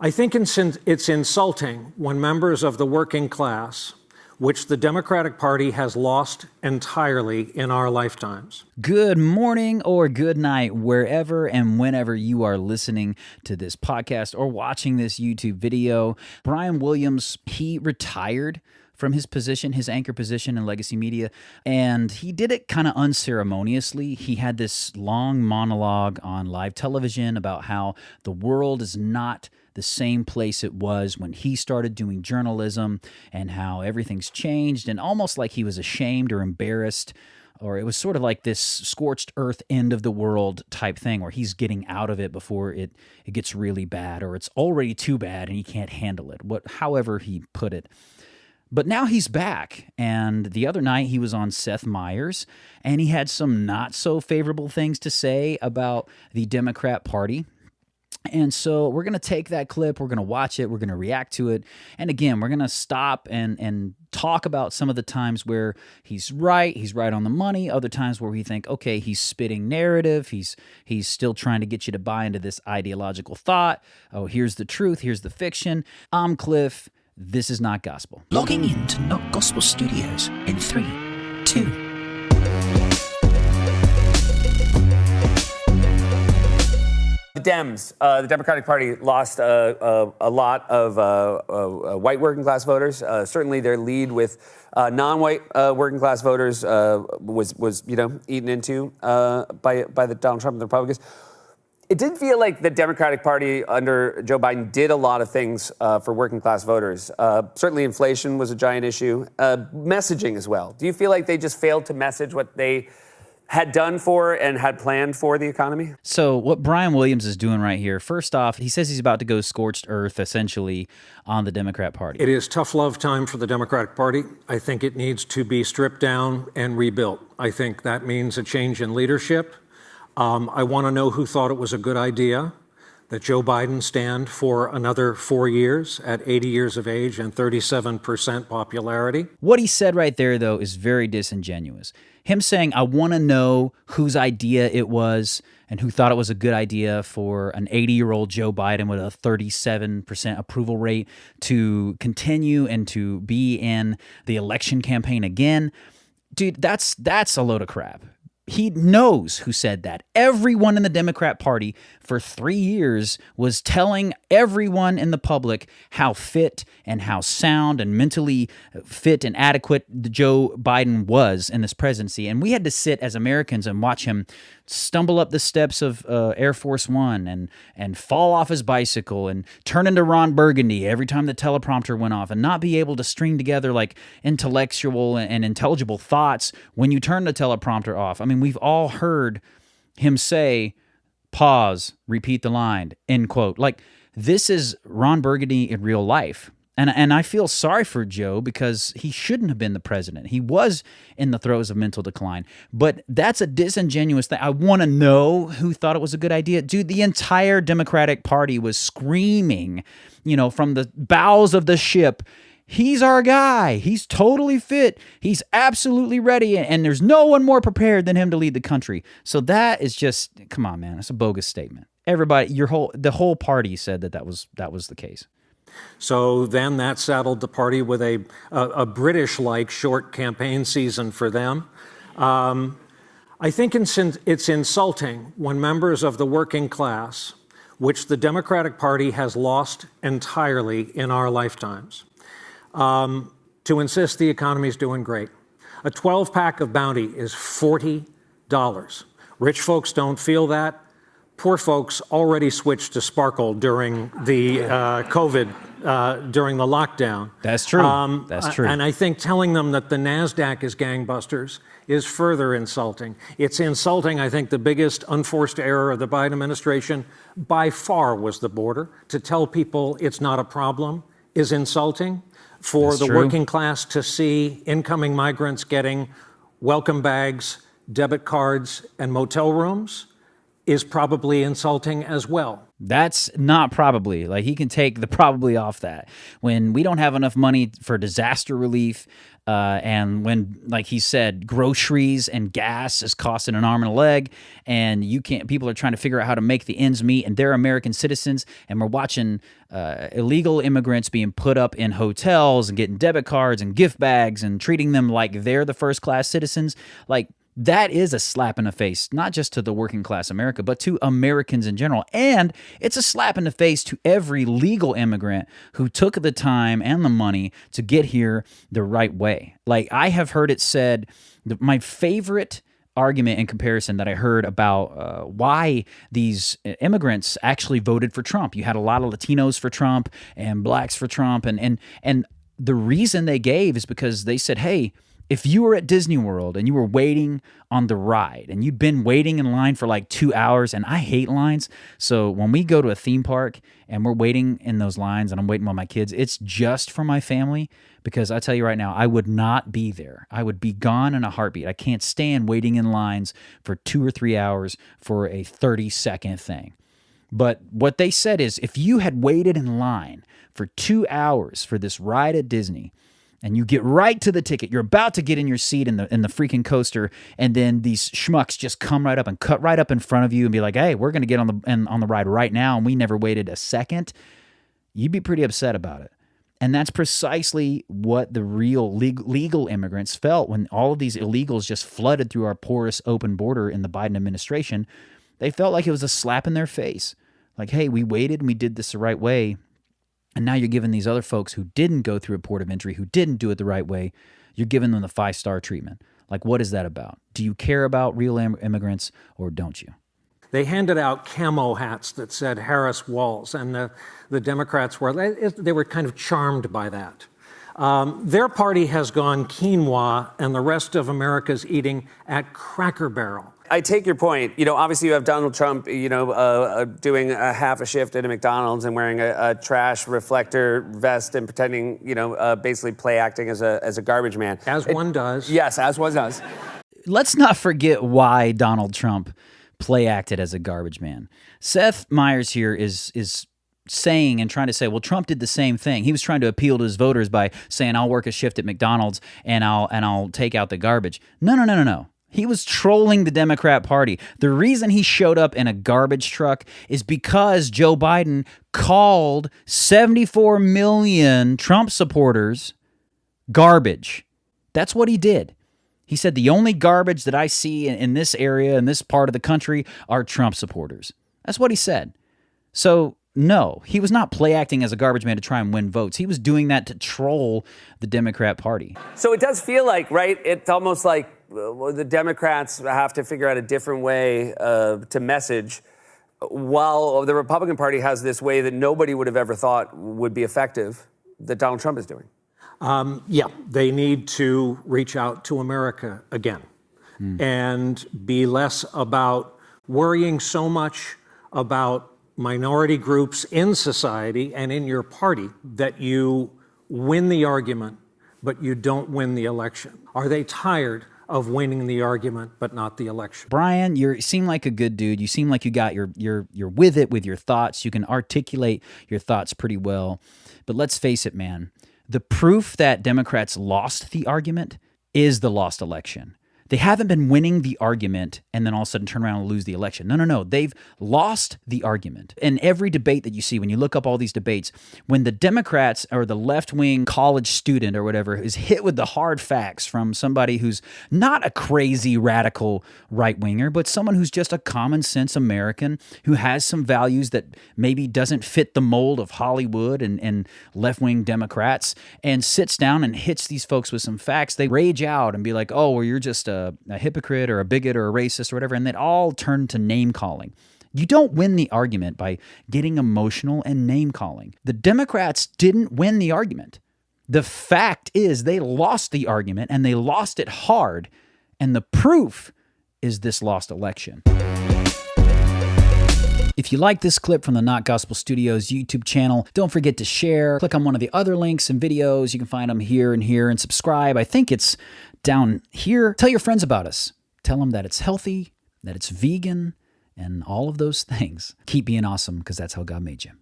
I think it's insulting when members of the working class, which the Democratic Party has lost entirely in our lifetimes. Good morning or good night, wherever and whenever you are listening to this podcast or watching this YouTube video. Brian Williams, he retired from his position, his anchor position in legacy media, and he did it kind of unceremoniously. He had this long monologue on live television about how the world is not the same place it was when he started doing journalism and how everything's changed, and almost like he was ashamed or embarrassed, or it was sort of like this scorched earth end of the world type thing where he's getting out of it before it gets really bad, or it's already too bad and he can't handle it, however he put it. But now he's back, and the other night he was on Seth Meyers, and he had some not so favorable things to say about the Democrat Party. And so we're going to take that clip, we're going to watch it, we're going to react to it, and again, we're going to stop and talk about some of the times where he's right on the money, other times where we think, okay, he's spitting narrative, he's still trying to get you to buy into this ideological thought. Oh, here's the truth, here's the fiction. I'm Cliff. This is Not Gospel. Logging in to Not Gospel Studios in 3, 2. The Dems, the Democratic Party, lost a lot of white working class voters. Certainly, their lead with non-white working class voters was eaten into by the Donald Trump and the Republicans. It did feel like the Democratic Party under Joe Biden did a lot of things for working class voters. Certainly inflation was a giant issue. Messaging as well. Do you feel like they just failed to message what they had done for and had planned for the economy? So what Brian Williams is doing right here, first off, he says he's about to go scorched earth, essentially, on the Democrat Party. It is tough love time for the Democratic Party. I think it needs to be stripped down and rebuilt. I think that means a change in leadership. I want to know who thought it was a good idea that Joe Biden stand for another 4 years at 80 years of age and 37% popularity. What he said right there, though, is very disingenuous. Him saying, I want to know whose idea it was and who thought it was a good idea for an 80-year-old Joe Biden with a 37% approval rate to continue and to be in the election campaign again. Dude, that's a load of crap. He knows who said that. Everyone in the Democrat Party for 3 years was telling everyone in the public how fit and how sound and mentally fit and adequate Joe Biden was in this presidency. And we had to sit as Americans and watch him stumble up the steps of Air Force One and fall off his bicycle and turn into Ron Burgundy every time the teleprompter went off and not be able to string together like intellectual and intelligible thoughts when you turn the teleprompter off. I mean, we've all heard him say, pause, repeat the line, end quote. Like, this is Ron Burgundy in real life. And I feel sorry for Joe because he shouldn't have been the president. He was in the throes of mental decline. But that's a disingenuous thing. I want to know who thought it was a good idea. Dude, the entire Democratic Party was screaming, from the bows of the ship, he's our guy. He's totally fit. He's absolutely ready. And there's no one more prepared than him to lead the country. So that is just, come on, man. It's a bogus statement. Everybody, the whole party said that was the case. So then that saddled the party with a British-like short campaign season for them. I think it's insulting when members of the working class, which the Democratic Party has lost entirely in our lifetimes, to insist the economy's doing great. A 12-pack of Bounty is $40. Rich folks don't feel that. Poor folks already switched to Sparkle during the during the lockdown. That's true. That's true. And I think telling them that the NASDAQ is gangbusters is further insulting. It's insulting. I think the biggest unforced error of the Biden administration by far was the border. To tell people it's not a problem is insulting. For That's the true. Working class to see incoming migrants getting welcome bags, debit cards, and motel rooms is probably insulting as well. That's not probably. Like, he can take the probably off that. When we don't have enough money for disaster relief, and when, like he said, groceries and gas is costing an arm and a leg, and people are trying to figure out how to make the ends meet, and they're American citizens, and we're watching illegal immigrants being put up in hotels and getting debit cards and gift bags and treating them like they're the first-class citizens. Like, that is a slap in the face, not just to the working class America, but to Americans in general. And it's a slap in the face to every legal immigrant who took the time and the money to get here the right way. Like, I have heard it said, my favorite argument in comparison that I heard about why these immigrants actually voted for Trump. You had a lot of Latinos for Trump and blacks for Trump. And the reason they gave is because they said, hey, if you were at Disney World and you were waiting on the ride and you'd been waiting in line for like 2 hours, and I hate lines. So when we go to a theme park and we're waiting in those lines and I'm waiting with my kids, it's just for my family, because I tell you right now, I would not be there. I would be gone in a heartbeat. I can't stand waiting in lines for 2 or 3 hours for a 30-second thing. But what they said is, if you had waited in line for 2 hours for this ride at Disney, and you get right to the ticket, you're about to get in your seat in the freaking coaster, and then these schmucks just come right up and cut right up in front of you and be like, hey, we're going to get on the ride right now, and we never waited a second, you'd be pretty upset about it. And that's precisely what the real legal immigrants felt when all of these illegals just flooded through our porous open border in the Biden administration. They felt like it was a slap in their face. Like, hey, we waited and we did this the right way. And now you're giving these other folks who didn't go through a port of entry, who didn't do it the right way, you're giving them the 5-star treatment. Like, what is that about? Do you care about real immigrants, or don't you? They handed out camo hats that said Harris Walls, and the Democrats they were kind of charmed by that. Their party has gone quinoa, and the rest of America's eating at Cracker Barrel. I take your point. Obviously you have Donald Trump, doing a half a shift at a McDonald's and wearing a trash reflector vest and pretending, basically play acting as a garbage man. As one does. Yes, as one does. Let's not forget why Donald Trump play acted as a garbage man. Seth Meyers here is saying and trying to say, well, Trump did the same thing. He was trying to appeal to his voters by saying, I'll work a shift at McDonald's and I'll take out the garbage. No. He was trolling the Democrat Party. The reason he showed up in a garbage truck is because Joe Biden called 74 million Trump supporters garbage. That's what he did. He said, the only garbage that I see in this area, in this part of the country, are Trump supporters. That's what he said. So, no, he was not play acting as a garbage man to try and win votes. He was doing that to troll the Democrat Party. So it does feel like, right, it's almost like the Democrats have to figure out a different way to message, while the Republican Party has this way that nobody would have ever thought would be effective that Donald Trump is doing. Yeah, they need to reach out to America again and be less about worrying so much about minority groups in society and in your party that you win the argument, but you don't win the election. Are they tired of winning the argument, but not the election? Brian, you seem like a good dude. You seem like you got you're with it with your thoughts. You can articulate your thoughts pretty well. But let's face it, man. The proof that Democrats lost the argument is the lost election. They haven't been winning the argument and then all of a sudden turn around and lose the election. No. They've lost the argument. In every debate that you see, when you look up all these debates, when the Democrats or the left-wing college student or whatever is hit with the hard facts from somebody who's not a crazy radical right-winger, but someone who's just a common-sense American who has some values that maybe doesn't fit the mold of Hollywood and left-wing Democrats, and sits down and hits these folks with some facts, they rage out and be like, oh, well, you're just a hypocrite or a bigot or a racist or whatever, and that all turn to name-calling. You don't win the argument by getting emotional and name-calling. The Democrats didn't win the argument. The fact is they lost the argument, and they lost it hard, and the proof is this lost election. If you like this clip from the Not Gospel Studios YouTube channel, don't forget to share. Click on one of the other links and videos. You can find them here, and subscribe. I think it's down here. Tell your friends about us. Tell them that it's healthy, that it's vegan, and all of those things. Keep being awesome because that's how God made you.